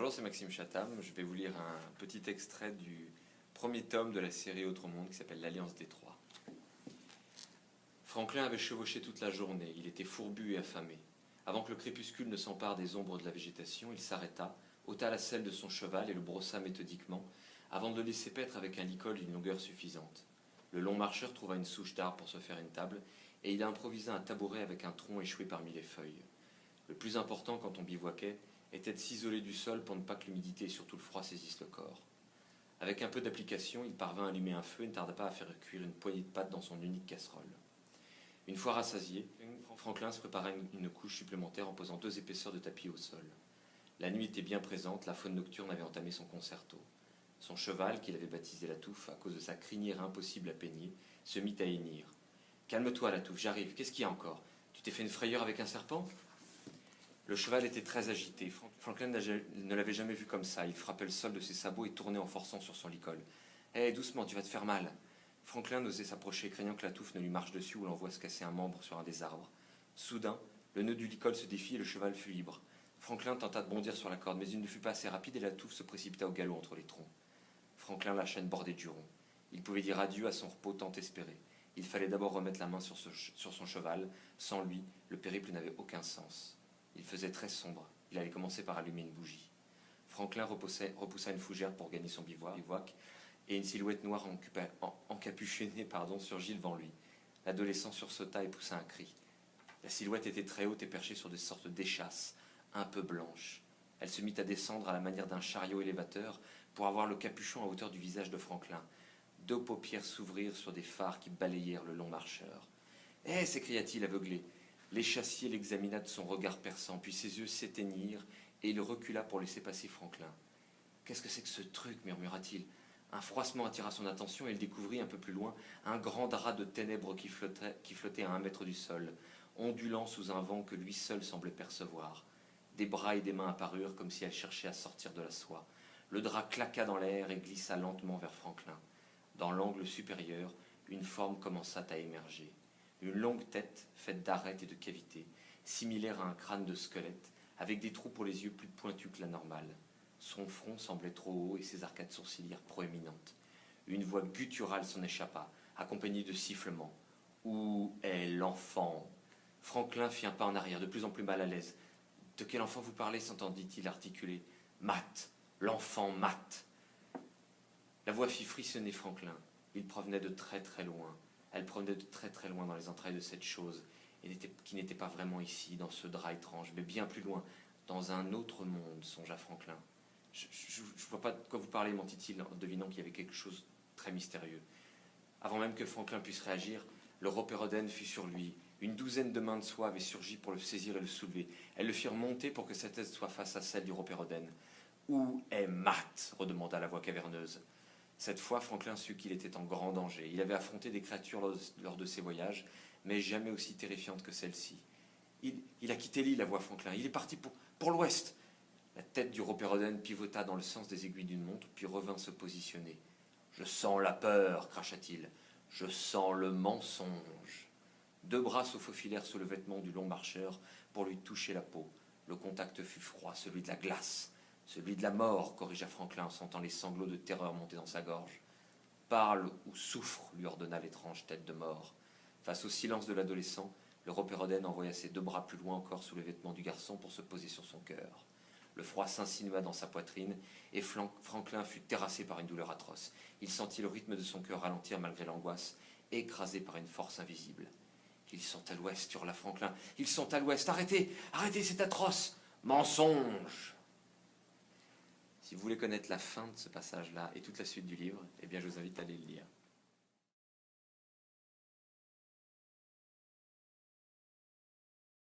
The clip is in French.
Bonjour, c'est Maxime Chatham. Je vais vous lire un petit extrait du premier tome de la série Autre Monde qui s'appelle L'Alliance des Trois. Franklin avait chevauché toute la journée. Il était fourbu et affamé. Avant que le crépuscule ne s'empare des ombres de la végétation, il s'arrêta, ôta la selle de son cheval et le brossa méthodiquement, avant de le laisser paître avec un licol d'une longueur suffisante. Le long marcheur trouva une souche d'arbre pour se faire une table, et il improvisa un tabouret avec un tronc échoué parmi les feuilles. Le plus important quand on bivouaquait était de s'isoler du sol pour ne pas que l'humidité et surtout le froid saisissent le corps. Avec un peu d'application, il parvint à allumer un feu et ne tarda pas à faire cuire une poignée de pâtes dans son unique casserole. Une fois rassasié, Franklin se prépara une couche supplémentaire en posant 2 épaisseurs de tapis au sol. La nuit était bien présente, la faune nocturne avait entamé son concerto. Son cheval, qu'il avait baptisé la Touffe, à cause de sa crinière impossible à peigner, se mit à hennir. « Calme-toi, la Touffe, j'arrive. Qu'est-ce qu'il y a encore? Tu t'es fait une frayeur avec un serpent ?» Le cheval était très agité. Franklin ne l'avait jamais vu comme ça. Il frappait le sol de ses sabots et tournait en forçant sur son licol. « Hé, doucement, tu vas te faire mal !» Franklin n'osait s'approcher, craignant que la Touffe ne lui marche dessus ou l'envoie se casser un membre sur un des arbres. Soudain, le nœud du licol se défit et le cheval fut libre. Franklin tenta de bondir sur la corde, mais il ne fut pas assez rapide et la Touffe se précipita au galop entre les troncs. Franklin lâcha une bordée de jurons. Il pouvait dire adieu à son repos tant espéré. Il fallait d'abord remettre la main sur son cheval. Sans lui, le périple n'avait aucun sens. Il faisait très sombre. Il allait commencer par allumer une bougie. Franklin repoussa une fougère pour gagner son bivouac, et une silhouette noire encapuchonnée surgit devant lui. L'adolescent sursauta et poussa un cri. La silhouette était très haute et perchée sur des sortes d'échasses, un peu blanches. Elle se mit à descendre à la manière d'un chariot élévateur pour avoir le capuchon à hauteur du visage de Franklin. 2 paupières s'ouvrirent sur des phares qui balayèrent le long marcheur. « Hé !» s'écria-t-il aveuglé. L'échassier l'examina de son regard perçant, puis ses yeux s'éteignirent et il recula pour laisser passer Franklin. « Qu'est-ce que c'est que ce truc ?» murmura-t-il. Un froissement attira son attention et il découvrit un peu plus loin un grand drap de ténèbres qui flottait à 1 mètre du sol, ondulant sous un vent que lui seul semblait percevoir. Des bras et des mains apparurent comme si elles cherchaient à sortir de la soie. Le drap claqua dans l'air et glissa lentement vers Franklin. Dans l'angle supérieur, une forme commença à émerger. Une longue tête, faite d'arêtes et de cavités, similaire à un crâne de squelette, avec des trous pour les yeux plus pointus que la normale. Son front semblait trop haut et ses arcades sourcilières proéminentes. Une voix gutturale s'en échappa, accompagnée de sifflements. « Où est l'enfant ?» Franklin fit un pas en arrière, de plus en plus mal à l'aise. « De quel enfant vous parlez ?» s'entendit-il articuler. « Matt, l'enfant Matt !» La voix fit frissonner Franklin. Il provenait de très très loin. Elle provenait de très très loin dans les entrailles de cette chose, et qui n'était pas vraiment ici, dans ce drap étrange, mais bien plus loin, dans un autre monde, songea Franklin. Je ne vois pas de quoi vous parlez, mentit-il, en devinant qu'il y avait quelque chose de très mystérieux. Avant même que Franklin puisse réagir, le Rhoperodène fut sur lui. Une 12aine de mains de soie avaient surgi pour le saisir et le soulever. Elles le firent monter pour que sa tête soit face à celle du Rhoperodène. « Où est Matt ?» redemanda la voix caverneuse. Cette fois, Franklin sut qu'il était en grand danger. Il avait affronté des créatures lors de ses voyages, mais jamais aussi terrifiantes que celle-ci. Il a quitté l'île, avoua Franklin. Il est parti pour l'ouest. La tête du Rhoperodène pivota dans le sens des aiguilles d'une montre, puis revint se positionner. « Je sens la peur, cracha-t-il. Je sens le mensonge. » 2 bras se faufilèrent sous le vêtement du long marcheur pour lui toucher la peau. Le contact fut froid, celui de la glace. Celui de la mort, corrigea Franklin en sentant les sanglots de terreur monter dans sa gorge. Parle ou souffre, lui ordonna l'étrange tête de mort. Face au silence de l'adolescent, le Rhoperodène envoya ses 2 bras plus loin encore sous le vêtement du garçon pour se poser sur son cœur. Le froid s'insinua dans sa poitrine et Franklin fut terrassé par une douleur atroce. Il sentit le rythme de son cœur ralentir malgré l'angoisse, écrasé par une force invisible. « Ils sont à l'ouest, hurla Franklin. « Ils sont à l'ouest. Arrêtez! Arrêtez, c'est atroce! Mensonge !» Si vous voulez connaître la fin de ce passage-là et toute la suite du livre, eh bien je vous invite à aller le lire.